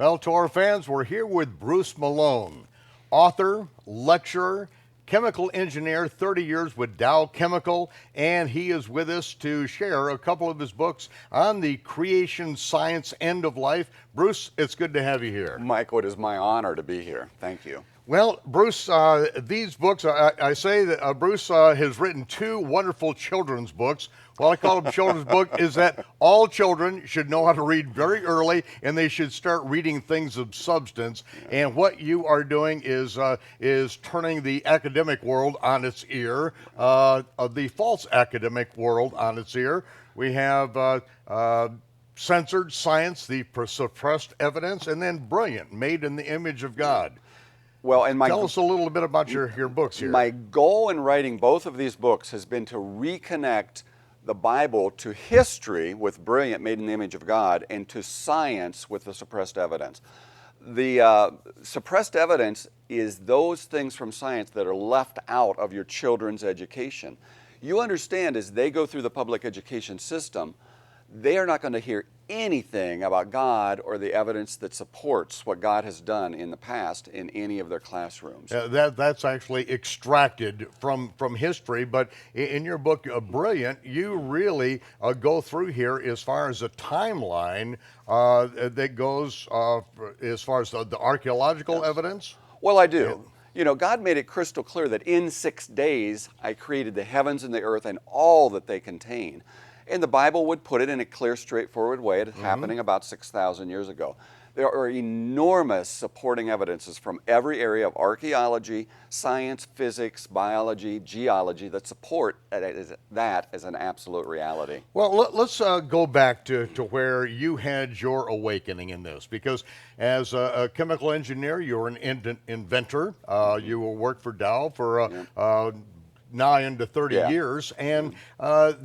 Well, to our fans, we're here with Bruce Malone, author, lecturer, chemical engineer, 30 years with Dow Chemical, and he is with us to share a couple of his books on the creation science end of life. Bruce, it's good to have you here. Michael, it is my honor to be here. Thank you. Well, Bruce, these books, I say that Bruce has written two wonderful children's books. What I call them children's book is that all children should know how to read very early, and they should start reading things of substance. Yeah. And what you are doing is turning the academic world on its ear, the false academic world on its ear. We have Censored, Science, the Suppressed Evidence, and then Brilliant, Made in the Image of God. Well, and tell us a little bit about your books here. My goal in writing both of these books has been to reconnect the Bible to history with Brilliant, Made in the Image of God, and to science with the suppressed evidence. The suppressed evidence is those things from science that are left out of your children's education. You understand, as they go through the public education system, they are not going to hear anything about God or the evidence that supports what God has done in the past in any of their classrooms. That's actually extracted from history, but in your book, Brilliant, you really go through here as far as a timeline that goes as far as the archaeological evidence. Well, I do. You know, God made it crystal clear that in 6 days I created the heavens and the earth and all that they contain. And the Bible would put it in a clear, straightforward way. It's happening about 6,000 years ago. There are enormous supporting evidences from every area of archaeology, science, physics, biology, geology that support that as an absolute reality. Well, let's go back to where you had your awakening in this, because as a chemical engineer, you're an inventor. You worked for Dow for nigh into 30 years, and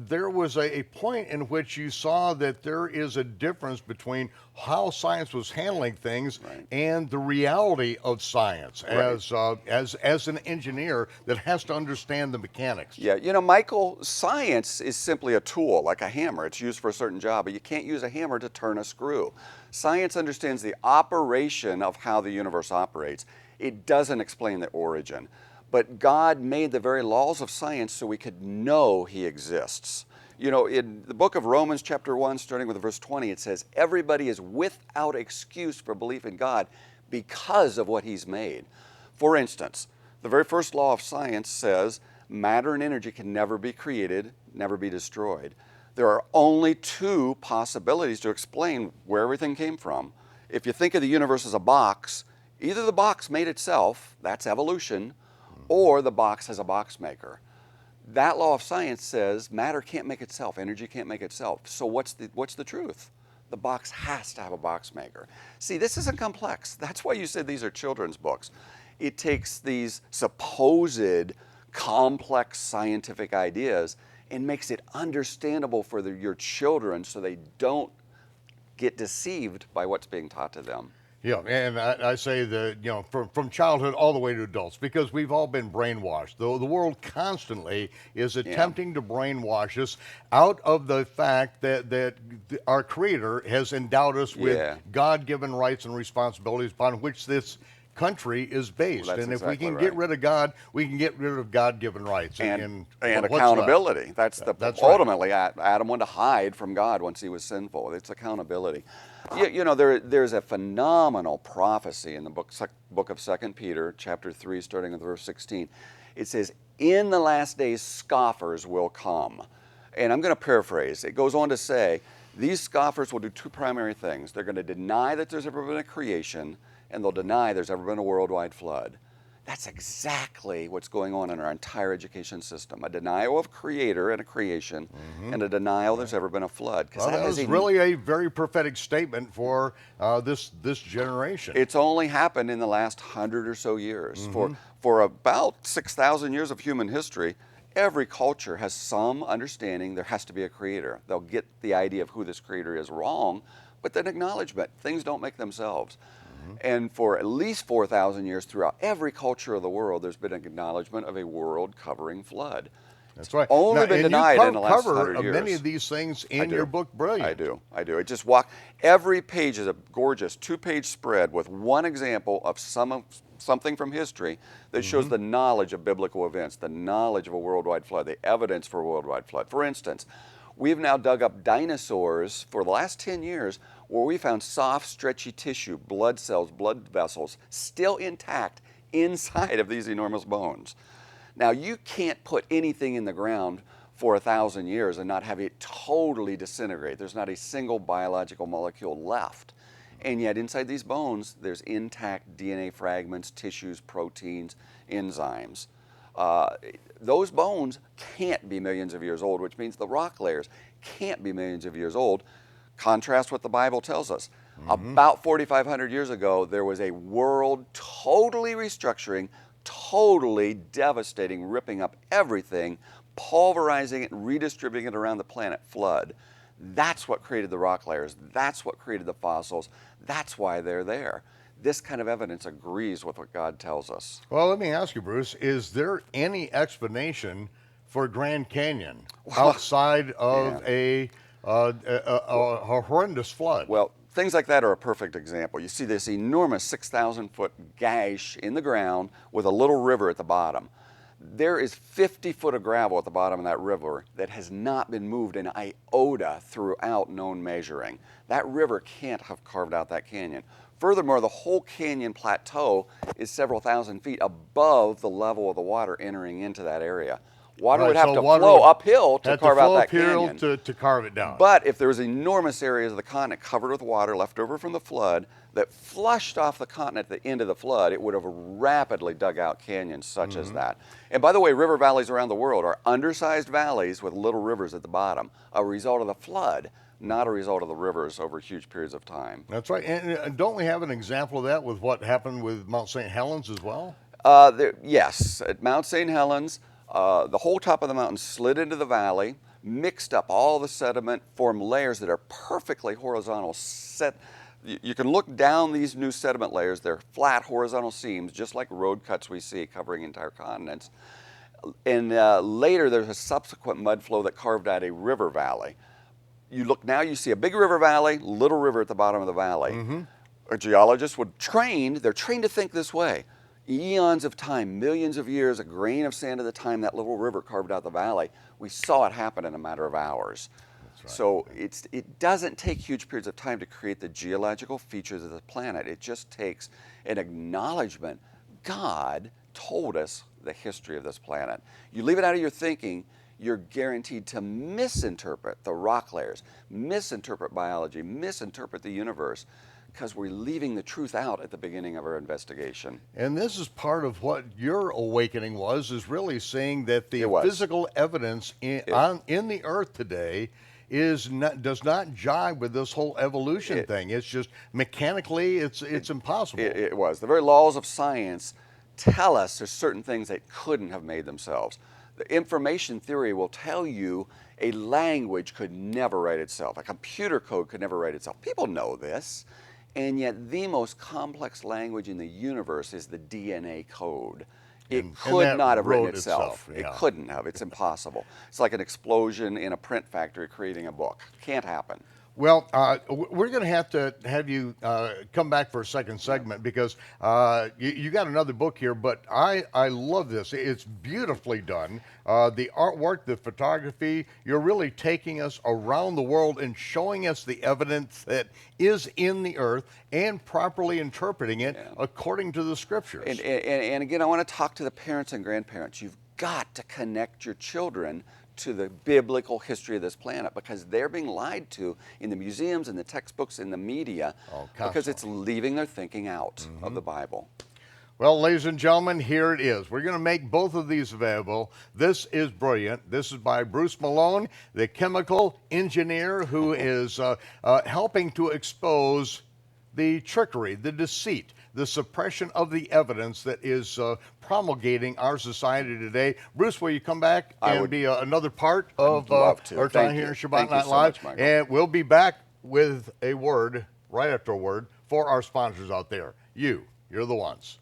there was a point in which you saw that there is a difference between how science was handling things and the reality of science as an engineer that has to understand the mechanics. Yeah, you know, Michael, science is simply a tool, like a hammer. It's used for a certain job, but you can't use a hammer to turn a screw. Science understands the operation of how the universe operates. It doesn't explain the origin. But God made the very laws of science so we could know He exists. You know, in the book of Romans chapter 1, starting with verse 20, it says, everybody is without excuse for belief in God because of what He's made. For instance, the very first law of science says matter and energy can never be created, never be destroyed. There are only two possibilities to explain where everything came from. If you think of the universe as a box, either the box made itself, that's evolution, or the box has a box maker. That law of science says matter can't make itself, energy can't make itself. So what's the truth? The box has to have a box maker. See, this isn't complex. That's why you said these are children's books. It takes these supposed complex scientific ideas and makes it understandable for your children so they don't get deceived by what's being taught to them. Yeah, and I say that, you know, from childhood all the way to adults, because we've all been brainwashed. The world constantly is attempting to brainwash us out of the fact that our Creator has endowed us with God-given rights and responsibilities upon which this country is based. Well, and if exactly we can get rid of God, we can get rid of God-given rights. And accountability. That's ultimately Adam wanted to hide from God once he was sinful. It's accountability. You know, there's a phenomenal prophecy in the book of 2 Peter, chapter 3, starting with verse 16. It says, in the last days, scoffers will come. And I'm going to paraphrase. It goes on to say, these scoffers will do two primary things. They're going to deny that there's ever been a creation, and they'll deny there's ever been a worldwide flood. That's exactly what's going on in our entire education system. A denial of Creator and a creation, and a denial there's ever been a flood. Well, that was really a very prophetic statement for this generation. It's only happened in the last 100 or so years. For about 6,000 years of human history, every culture has some understanding there has to be a Creator. They'll get the idea of who this Creator is wrong, but then acknowledgement. Things don't make themselves. And for at least 4,000 years throughout every culture of the world, there's been an acknowledgement of a world-covering flood. That's right. Only Now, been and denied you in the last cover 100 years. many of these things in do. your book, Brilliant. I do. It just every page is a gorgeous 2-page spread with one example of something from history that shows the knowledge of biblical events, the knowledge of a worldwide flood, the evidence for a worldwide flood. For instance, we've now dug up dinosaurs for the last 10 years where we found soft, stretchy tissue, blood cells, blood vessels, still intact inside of these enormous bones. Now, you can't put anything in the ground for 1,000 years and not have it totally disintegrate. There's not a single biological molecule left. And yet inside these bones, there's intact DNA fragments, tissues, proteins, enzymes. Those bones can't be millions of years old, which means the rock layers can't be millions of years old. Contrast what the Bible tells us. About 4,500 years ago, there was a world totally restructuring, totally devastating, ripping up everything, pulverizing it, redistributing it around the planet flood. That's what created the rock layers. That's what created the fossils. That's why they're there. This kind of evidence agrees with what God tells us. Well, let me ask you, Bruce, is there any explanation for Grand Canyon outside of a horrendous flood? Well, things like that are a perfect example. You see this enormous 6,000-foot gash in the ground with a little river at the bottom. There is 50 foot of gravel at the bottom of that river that has not been moved an iota throughout known measuring. That river can't have carved out that canyon. Furthermore, the whole canyon plateau is several thousand feet above the level of the water entering into that area. Water would have to flow uphill to carve out that canyon. To carve it down. But if there was enormous areas of the continent covered with water left over from the flood that flushed off the continent at the end of the flood, it would have rapidly dug out canyons such as that. And by the way, river valleys around the world are undersized valleys with little rivers at the bottom, a result of the flood, not a result of the rivers over huge periods of time. That's right. And don't we have an example of that with what happened with Mount St. Helens as well? Yes, at Mount St. Helens, the whole top of the mountain slid into the valley, mixed up all the sediment, formed layers that are perfectly horizontal. You can look down these new sediment layers. They're flat horizontal seams, just like road cuts we see covering entire continents. And later, there's a subsequent mud flow that carved out a river valley. You look now, you see a big river valley, little river at the bottom of the valley. A geologist they're trained to think this way. Eons of time, millions of years, a grain of sand at a time, that little river carved out the valley. We saw it happen in a matter of hours. Right. So it doesn't take huge periods of time to create the geological features of the planet. It just takes an acknowledgement. God told us the history of this planet. You leave it out of your thinking, you're guaranteed to misinterpret the rock layers, misinterpret biology, misinterpret the universe, because we're leaving the truth out at the beginning of our investigation. And this is part of what your awakening is really seeing that the physical evidence in the earth today does not jive with this whole evolution thing. It's just mechanically, it's impossible. It was. The very laws of science tell us there's certain things that couldn't have made themselves. The information theory will tell you a language could never write itself. A computer code could never write itself. People know this. And yet the most complex language in the universe is the DNA code. It could not have written itself. Yeah. It couldn't have. It's impossible. It's like an explosion in a print factory creating a book. Can't happen. Well, we're going to have you come back for a second segment because you got another book here, but I love this. It's beautifully done. The artwork, the photography, you're really taking us around the world and showing us the evidence that is in the earth and properly interpreting it according to the scriptures. And again, I want to talk to the parents and grandparents. You've got to connect your children to the biblical history of this planet because they're being lied to in the museums, in the textbooks, in the media, because it's leaving their thinking out of the Bible. Well, ladies and gentlemen, here it is. We're going to make both of these available. This is brilliant. This is by Bruce Malone, the chemical engineer who is helping to expose the trickery, the deceit, the suppression of the evidence that is promulgating our society today. Bruce, will you come back and be another part of our time here in Shabbat Night Live? And we'll be back with a word, right after a word, for our sponsors out there. You're the ones.